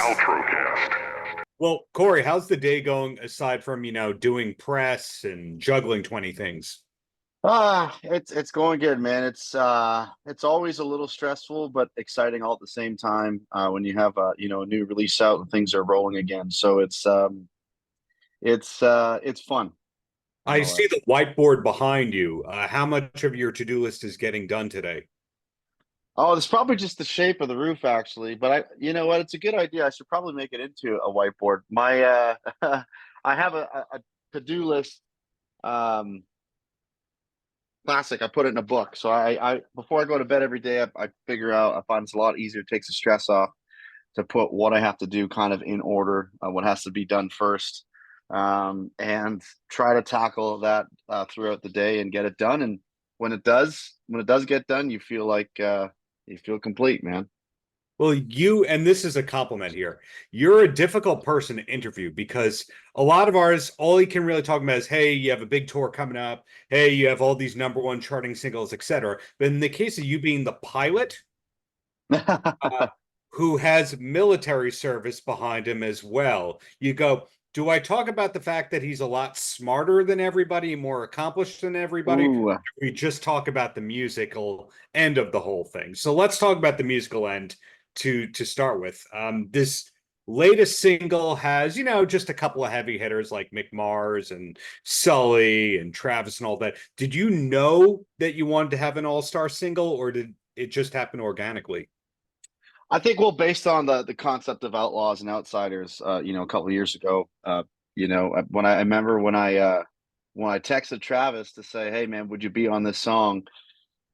Paltrocast. Well, Cory, how's the day going aside from, doing press and juggling 20 things? It's going good, man. It's always a little stressful, but exciting all at the same time. When you have a new release out and things are rolling again. So it's fun I see nonetheless. the whiteboard behind you. How much of your to-do list is getting done today? Oh, it's probably just the shape of the roof, actually. But you know what? It's a good idea. I should probably make it into a whiteboard. I have a to-do list. Um, Classic. I put it in a book. So I before I go to bed every day, I figure out. I find it's a lot easier. It takes the stress off to put what I have to do kind of in order, what has to be done first, and try to tackle that throughout the day and get it done. And when it does get done, you feel like you feel complete, man. Well, and this is a compliment here, you're a difficult person to interview because a lot of ours, all you can really talk about is, hey, you have a big tour coming up. Hey, you have all these number one charting singles, etc. But in the case of you being the pilot, uh, who has military service behind him as well. You go, do I talk about the fact that he's a lot smarter than everybody, more accomplished than everybody? Ooh, We just talk about the musical end of the whole thing. So let's talk about the musical end to start with. This latest single has, just a couple of heavy hitters like Mick Mars and Sully and Travis and all that. Did you know that you wanted to have an all-star single, or did it just happen organically? I think well, based on the concept of Outlaws and Outsiders, a couple of years ago, when I remember when I texted Travis to say, "Hey, man, would you be on this song?"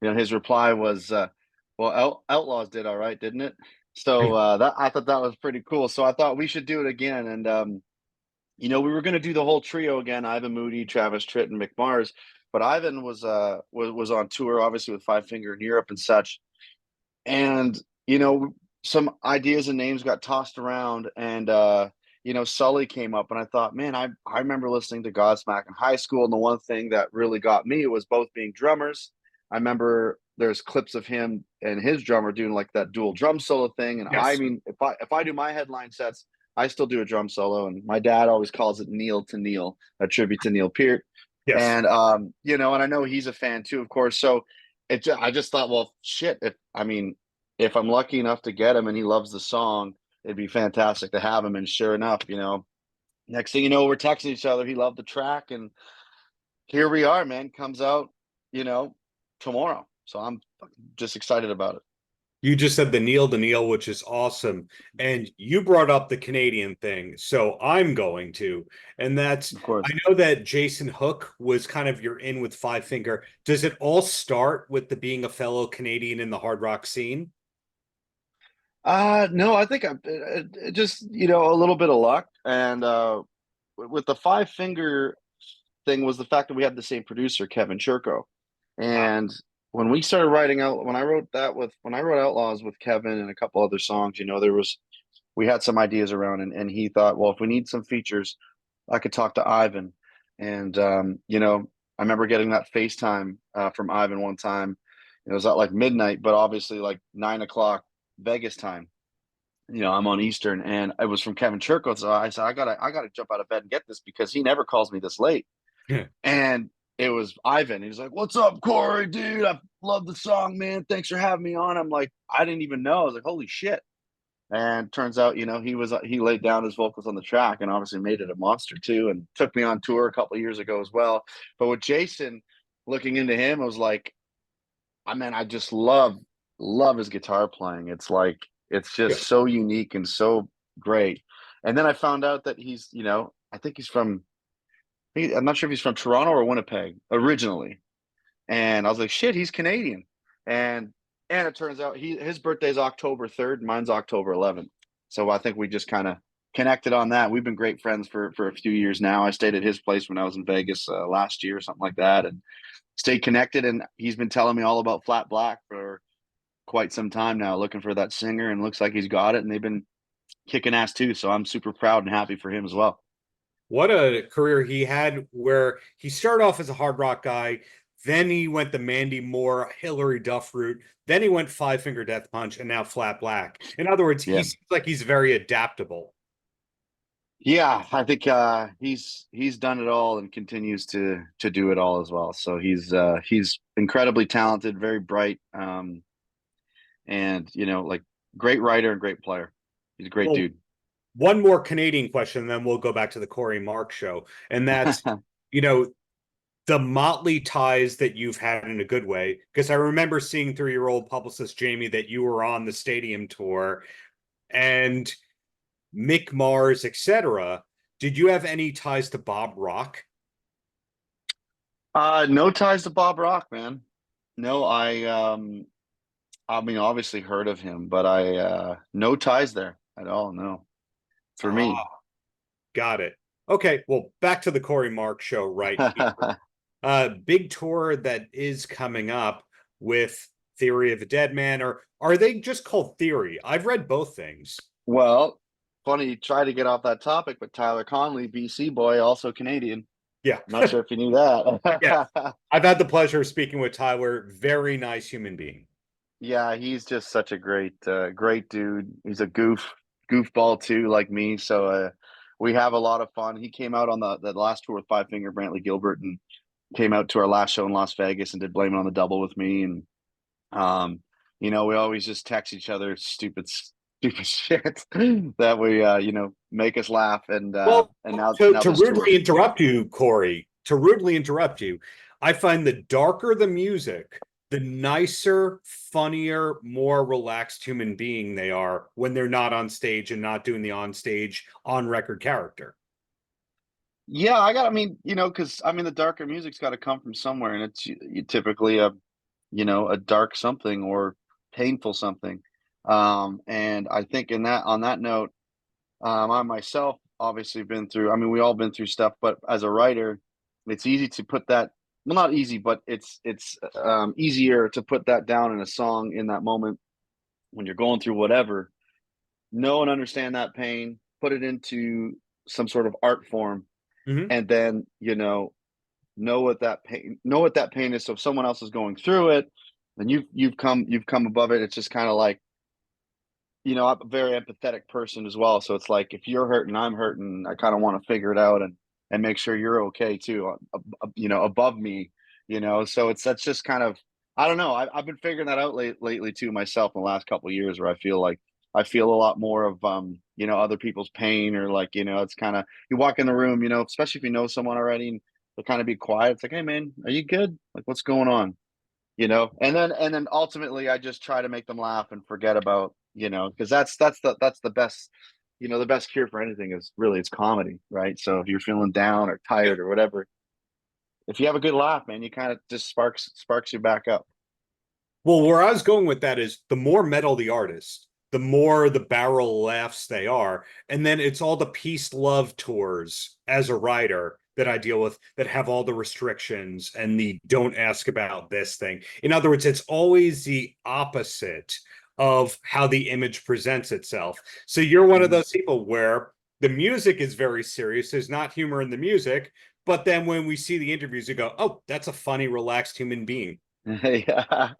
His reply was, "Well, Outlaws did all right, didn't it?" So that I thought that was pretty cool. So I thought we should do it again, and we were going to do the whole trio again: Ivan Moody, Travis Tritt, and Mick Mars. But Ivan was on tour, obviously with Five Finger in Europe and such, and some ideas and names got tossed around, and Sully came up, and I thought, man, I remember listening to Godsmack in high school, and the one thing that really got me was both being drummers. I remember there's clips of him and his drummer doing like that dual drum solo thing, and I Yes. mean, if I do my headline sets, I still do a drum solo, and my dad always calls it Neil to Neil, a tribute to Neil Peart. Yes. And and I know he's a fan too, of course. So I just thought, well, shit. If I'm lucky enough to get him and he loves the song, it'd be fantastic to have him. And sure enough, next thing you know, we're texting each other. He loved the track, and here we are, man. Comes out, you know, tomorrow. So I'm just excited about it. You just said the Neil to Neil, which is awesome. And you brought up the Canadian thing. So I'm going to. And that's, Of I course. know that Jason Hook was kind of your in with Five Finger. Does it all start with the being a fellow Canadian in the hard rock scene? No, I think just a little bit of luck, and with the Five Finger thing was the fact that we had the same producer, Kevin Churko, Ah, and when we started writing out, when I wrote Outlaws with Kevin and a couple other songs, we had some ideas around, and he thought, well, if we need some features, I could talk to Ivan, and I remember getting that FaceTime from Ivan one time. It was at like midnight, but obviously like 9 o'clock Vegas time. I'm on Eastern, and it was from Kevin Churko. So I said, I gotta jump out of bed and get this because he never calls me this late. And it was Ivan. He was like, "What's up, Cory, dude? I love the song, man. Thanks for having me on." I'm like, I didn't even know. I was like, "Holy shit!" And turns out, he laid down his vocals on the track and obviously made it a monster too. And took me on tour a couple of years ago as well. But with Jason, looking into him, I was like, I just love his guitar playing. It's yeah. just so unique and so great. And then I found out that I think he's from I'm not sure if he's from Toronto or Winnipeg originally. And I was like, shit, he's Canadian. And it turns out his birthday's October 3rd, mine's October 11th. So I think we just kind of connected on that. We've been great friends for a few years now. I stayed at his place when I was in Vegas last year, something like that, and stayed connected. And he's been telling me all about Flat Black for quite some time now, looking for that singer, and looks like he's got it. And they've been kicking ass too. So I'm super proud and happy for him as well. What a career he had, where he started off as a hard rock guy, Then he went the Mandy Moore, Hillary Duff route. Then he went Five Finger Death Punch, and now Flat Black. In other words, he Yeah. seems like he's very adaptable. Yeah, I think he's done it all and continues to do it all as well. So he's incredibly talented, very bright, and like great writer and great player. He's a great Well, dude. one more Canadian question, and then we'll go back to the Cory Mark show. And that's, you know, the motley ties that you've had in a good way. Because I remember seeing through your old publicist, Jamie, that you were on the stadium tour and Mick Mars, etc. Did you have any ties to Bob Rock? No ties to Bob Rock, man. No, I mean obviously heard of him, but I no ties there at all, no. For me. Ah, got it. Okay, well, back to the Cory Mark show right here. Big tour that is coming up with Theory of a Dead Man, or are they just called Theory? I've read both things. Well, funny you try to get off that topic, but Tyler Conley, BC boy, also Canadian. Yeah. I'm not sure if you knew Yeah. that. I've had the pleasure of speaking with Tyler. Very nice human being. Yeah, he's just such a great dude. He's a goofball too, like me. So we have a lot of fun. He came out on the last tour with Five Finger Brantley Gilbert and came out to our last show in Las Vegas and did Blame It on the Double with me. And we always just text each other stupid shit that we make us laugh. And Well, now to this tour. rudely interrupt you, Cory, to rudely interrupt you, I find the darker the music, the nicer, funnier, more relaxed human being they are when they're not on stage and not doing the on stage, on record character. Yeah, I mean, because I mean, the darker music's got to come from somewhere, and it's typically a dark something or painful something. And I think on that note, I myself obviously been through. I mean, we all been through stuff, but as a writer, it's easy to put that. Well, not easy, but it's easier to put that down in a song in that moment when you're going through whatever. Know and understand that pain, put it into some sort of art form, Mm-hmm. and then know what that pain is. So if someone else is going through it, then you've come above it. It's just kind of like, I'm a very empathetic person as well. So it's like if you're hurting, I'm hurting. I kind of want to figure it out and make sure you're okay too. Above me. So that's just kind of, I don't know. I've been figuring that out lately too myself in the last couple of years, where I feel like I feel a lot more of other people's pain, or like it's kind of, you walk in the room, especially if you know someone already, and they kind of be quiet. It's like, hey man, are you good? Like, what's going on? And then ultimately I just try to make them laugh and forget about, because that's the best, the best cure for anything is really, it's comedy, right? So if you're feeling down or Yeah. tired or whatever, if you have a good laugh, man, you kind of just sparks you back up. Well, where I was going with that is the more metal the artist, the more the barrel laughs they are. And then it's all the peace love tours as a writer that I deal with that have all the restrictions and the don't ask about this thing. In other words, it's always the opposite of how the image presents itself. So you're one of Mhm. those people where the music is very serious. There's not humor in the music. But then when we see the interviews, you go, oh, that's a funny, relaxed human being. Yeah,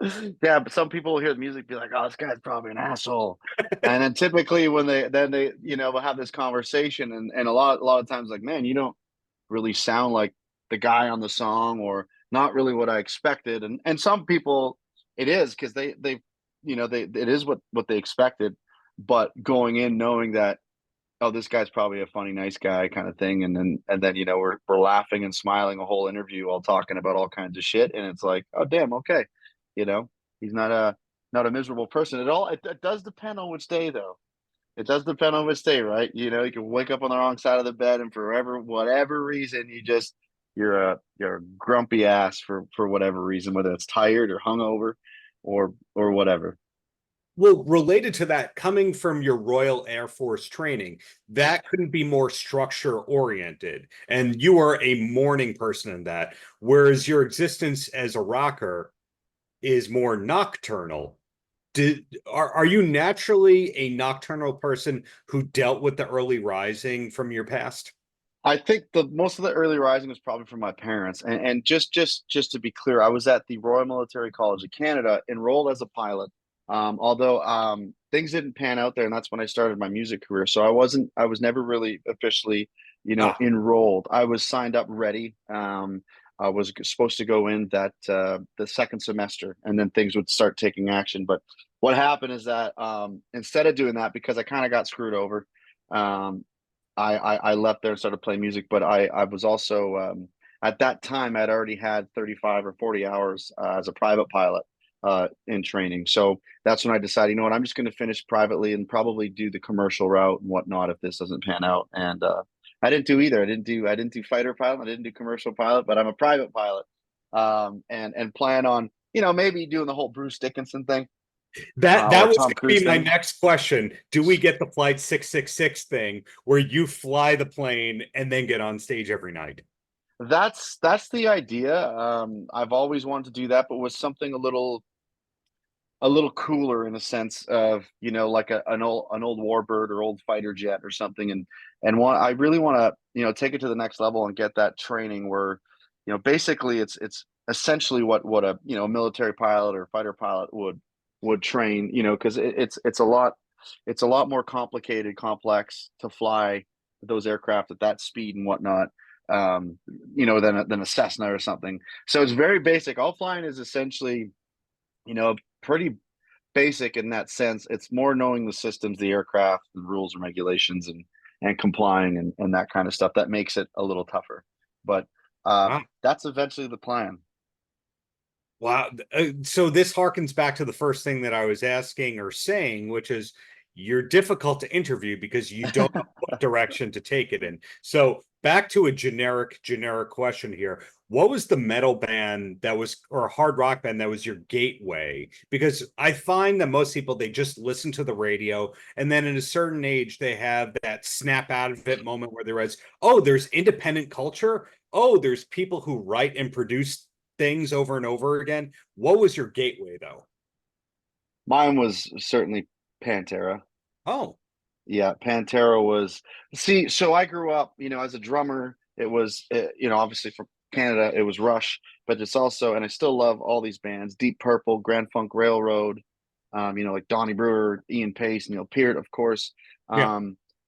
yeah. But some people will hear the music, be like, "Oh, this guy's probably an asshole," and then typically when they will have this conversation, and a lot of times, like, man, you don't really sound like the guy on the song, or not really what I expected. And some people, it is because they it is what they expected, but going in knowing that, oh, this guy's probably a funny, nice guy kind of thing. And then we're laughing and smiling a whole interview while talking about all kinds of shit. And it's like, oh damn, okay. You know, he's not a miserable person at all. It does depend on which day though. It does depend on which day, right? You can wake up on the wrong side of the bed, and for whatever reason, you're a grumpy ass for whatever reason, whether it's tired or hungover or whatever. Well, related to that, coming from your Royal Air Force training, that couldn't be more structure oriented. And you are a morning person in that, whereas your existence as a rocker is more nocturnal. Are you naturally a nocturnal person who dealt with the early rising from your past? I think the most of the early rising was probably from my parents. And just to be clear, I was at the Royal Military College of Canada, enrolled as a pilot. Although things didn't pan out there, and that's when I started my music career. So I was never really officially, Ah, enrolled. I was signed up ready. I was supposed to go in that the second semester, and then things would start taking action. But what happened is that instead of doing that, because I kind of got screwed over, um, I left there and started playing music. But I was also at that time I'd already had 35 or 40 hours as a private pilot in training. So that's when I decided, I'm just going to finish privately and probably do the commercial route and whatnot if this doesn't pan out. And I didn't do either. I didn't do fighter pilot. I didn't do commercial pilot, but I'm a private pilot, and plan on maybe doing the whole Bruce Dickinson thing that or was Tom going to be Cruise my thing. next question. Do we get the Flight 666 thing where you fly the plane and then get on stage every night? That's the idea. I've always wanted to do that, but with something a little cooler in a sense of like an old warbird or old fighter jet or something, and I really want to take it to the next level and get that training where basically it's essentially what a military pilot or fighter pilot would train, because it's a lot more complicated, complex to fly those aircraft at that speed and whatnot, than a Cessna or something. So it's very basic. All flying is essentially pretty basic in that sense. It's more knowing the systems, the aircraft, the rules and regulations, and complying and that kind of stuff that makes it a little tougher. But Wow. that's eventually the plan. Wow. So this harkens back to the first thing that I was asking or saying, which is you're difficult to interview because you don't know what direction to take it in. So back to a generic question here. What was the metal band that was, or a hard rock band that was your gateway? Because I find that most people, they just listen to the radio, and then at a certain age, they have that snap out of it moment where they realize, oh, there's independent culture. Oh, there's people who write and produce things over and over again. What was your gateway though? Mine was certainly Pantera. Oh, Yeah, Pantera was. See, so I grew up, as a drummer. It was, obviously from Canada, it was Rush, but it's also, and I still love all these bands: Deep Purple, Grand Funk Railroad, like Donnie Brewer, Ian Pace, Neil Peart, of course. yeah.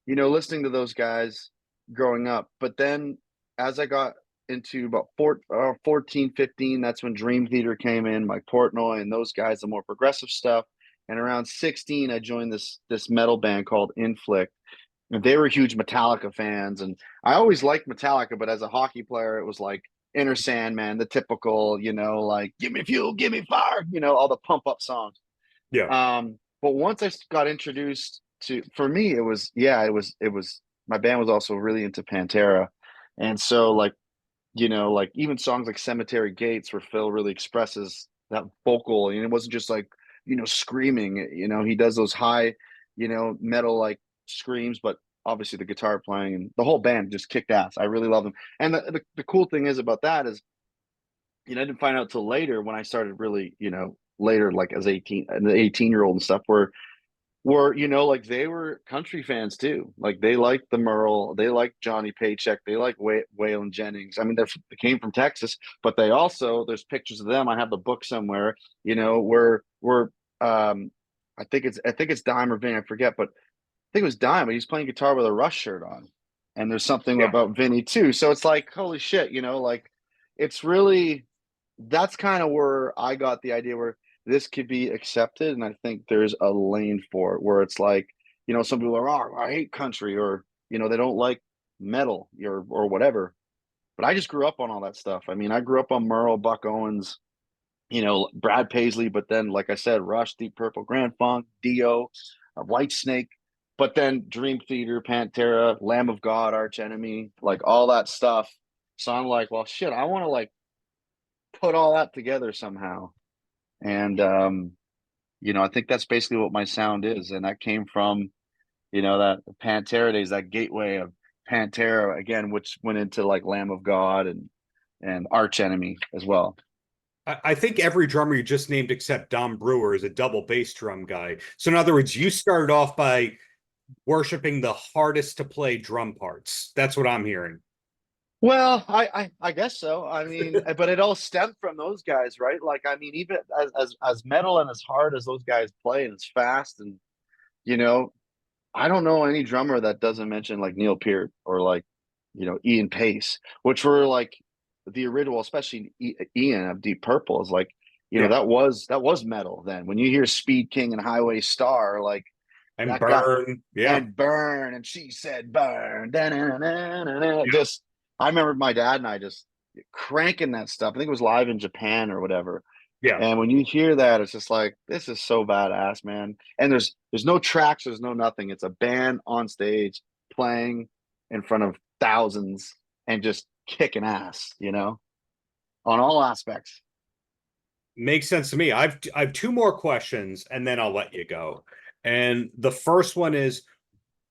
Listening to those guys growing up. But then as I got into about 14, 15, that's when Dream Theater came in, Mike Portnoy and those guys, the more progressive stuff. And around 16, I joined this metal band called Inflict. And they were huge Metallica fans. And I always liked Metallica, but as a hockey player, it was like Inner Sandman, the typical, like give me fuel, give me fire, all the pump up songs. Yeah. But once I got introduced to, for me, it was, yeah, it was, my band was also really into Pantera. And so, like, like even songs like Cemetery Gates, where Phil really expresses that vocal, and it wasn't just like, screaming, he does those high, metal like screams, but obviously the guitar playing and the whole band just kicked ass. I really love them. And the cool thing is about that is, I didn't find out till later when I started really, later, like as 18, an 18-year-old and stuff, where like they were country fans too. Like they liked the Merle, they liked Johnny Paycheck, they like Waylon Jennings. I mean, they came from Texas, but they also, there's pictures of them. I have the book somewhere, where I think it's Dime or Vinny, I forget, but I think it was Dime, but he's playing guitar with a Rush shirt on. And there's something Yeah. about Vinny too. So it's like, holy shit, like it's really, that's kind of where I got the idea where this could be accepted. And I think there's a lane for it where it's like, some people are, oh, I hate country, or, they don't like metal or whatever. But I just grew up on all that stuff. I mean, I grew up on Merle, Buck Owens, Brad Paisley, but then, like I said, Rush, Deep Purple, Grand Funk, Dio, White Snake, but then Dream Theater, Pantera, Lamb of God, Arch Enemy, like all that stuff. So I'm like, well, shit, I want to like put all that together somehow. And I think that's basically what my sound is. And that came from, that Pantera days, that gateway of Pantera again, which went into like Lamb of God and Arch Enemy as well. I think every drummer you just named except Dom Brewer is a double bass drum guy. So in other words, you started off by worshiping the hardest to play drum parts. That's what I'm hearing. Well, I guess so. I mean, but it all stemmed from those guys, right? Like, I mean, even as metal and as hard as those guys play and as fast and you know, I don't know any drummer that doesn't mention like Neil Peart or like, Ian Pace, which were like the original, especially Ian of Deep Purple is like, Yeah. that was metal then. When you hear Speed King and Highway Star, like And that guy Burn. Yeah. and Burn and She Said Burn, just I remember my dad and I just cranking that stuff. I think it was live in Japan or whatever. Yeah. And when you hear that, it's just like this is so badass, man. And there's no tracks, there's no nothing. It's a band on stage playing in front of thousands and just kicking ass, on all aspects. Makes sense to me. I've two more questions and then I'll let you go. And the first one is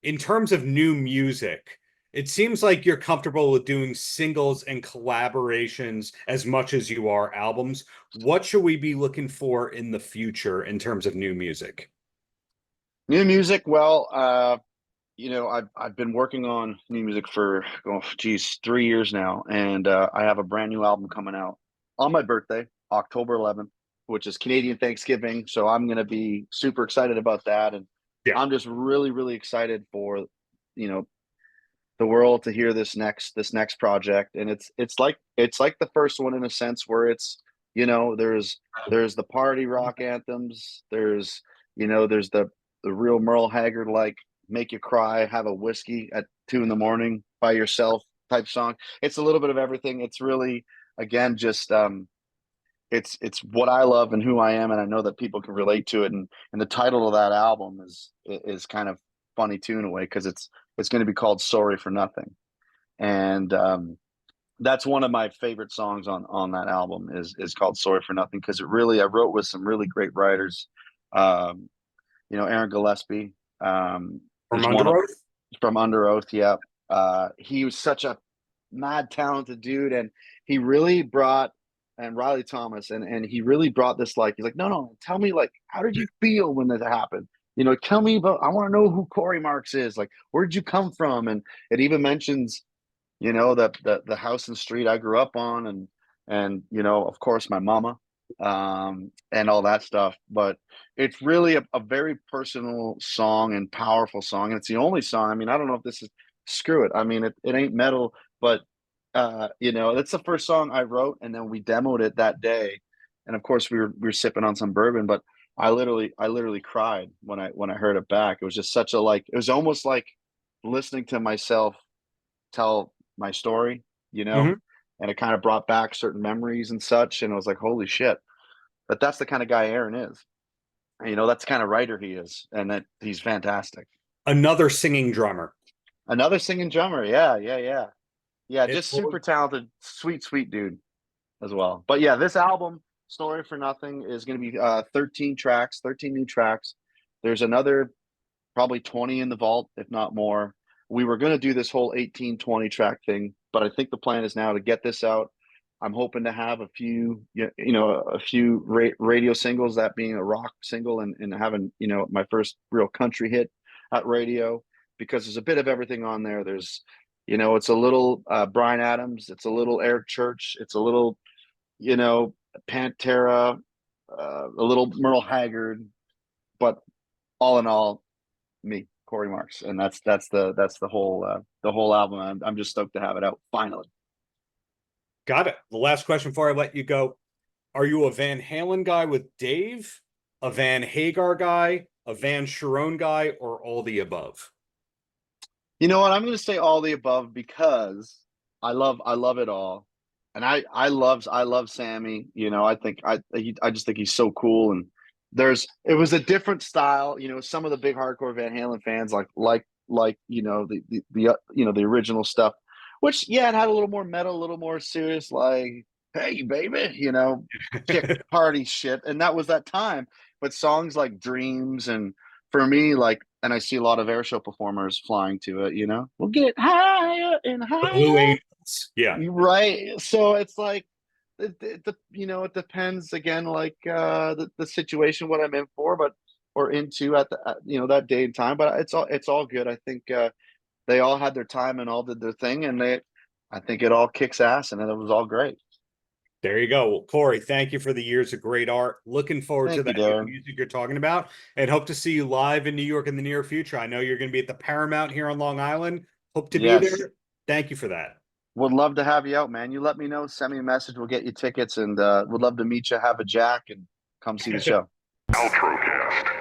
in terms of new music, it seems like you're comfortable with doing singles and collaborations as much as you are albums. What should we be looking for in the future in terms of new music? New music, well, I've been working on new music for 3 years now, and I have a brand new album coming out on my birthday, October 11th, which is Canadian Thanksgiving. So I'm gonna be super excited about that, and Yeah. I'm just really really excited for you know the world to hear this next project. And it's like the first one in a sense where it's there's the party rock anthems, there's the real Merle Haggard like make you cry, have a whiskey at 2 in the morning by yourself type song. It's a little bit of everything. It's really, again, just it's what I love and who I am, and I know that people can relate to it. And the title of that album is kind of funny too in a way, because it's going to be called Sorry for Nothing. And that's one of my favorite songs on that album is called Sorry for Nothing, because I wrote with some really great writers. um Aaron Gillespie, From is one of Under Oath? from Under Oath. Yeah. He was such a mad talented dude, and he really brought and Riley Thomas, and he really brought this, like, he's like, no, no, tell me, like, how did you feel when this happened? Tell me about, I want to know who Cory Marks is, like, where did you come from? And it even mentions, that the house and street I grew up on, and of course my mama, and all that stuff. But it's really a very personal song and powerful song, and it's the only song. I mean, I don't know if this is, screw it. I mean, it ain't metal, but that's the first song I wrote, and then we demoed it that day, and of course we were sipping on some bourbon, but I literally cried when I heard it back. It was just such a, like, it was almost like listening to myself tell my story, you know, Hmm. and it kind of brought back certain memories and such. And I was like, holy shit. But that's the kind of guy Aaron is. And, that's the kind of writer he is, and that he's fantastic. Another singing drummer. Another singing drummer. Yeah, yeah, yeah. Yeah, It, just super talented, sweet, sweet dude as well. But yeah, this album, Story for Nothing, is going to be 13 tracks, 13 new tracks. There's another probably 20 in the vault, if not more. We were going to do this whole 18-20 track thing, but I think the plan is now to get this out. I'm hoping to have a few, radio singles, that being a rock single, and having, my first real country hit at radio, because there's a bit of everything on there. There's, it's a little Bryan Adams, it's a little Eric Church, it's a little, you know, Pantera, a little Merle Haggard, but all in all, me, Cory Marks, and that's the whole album. I'm just stoked to have it out finally. got it. The last question before I let you go. Are you a Van Halen guy with Dave, a Van Hagar guy, a Van Sharon guy, or all the above? You know what? I'm going to say all the above, because I love it all, and I love Sammy. I just think he's so cool, and it was a different style. Some of the big hardcore Van Halen fans like the original stuff, which, yeah, it had a little more metal, a little more serious, like, hey baby, kick party shit, and that was that time. But songs like Dreams, and for me, like, and I see a lot of airshow performers flying to it, we'll get higher and The Blue higher. Angels. Yeah. Right. So it's like, it depends again, like, the situation, what I'm in for. But or into at the that day and time. But it's all good. I think they all had their time and all did their thing, and I think it all kicks ass, and it was all great. There you go. Well, Cory, thank you for the years of great art. Looking forward to Thank you, that new Darren. music you're talking about, and hope to see you live in New York in the near future. I know you're going to be at the Paramount here on Long Island. Hope to be Yes, there. Thank you for that. would love to have you out, man. You let me know, send me a message, we'll get you tickets, and would love to meet you, have a jack, and come see the show. Paltrocast.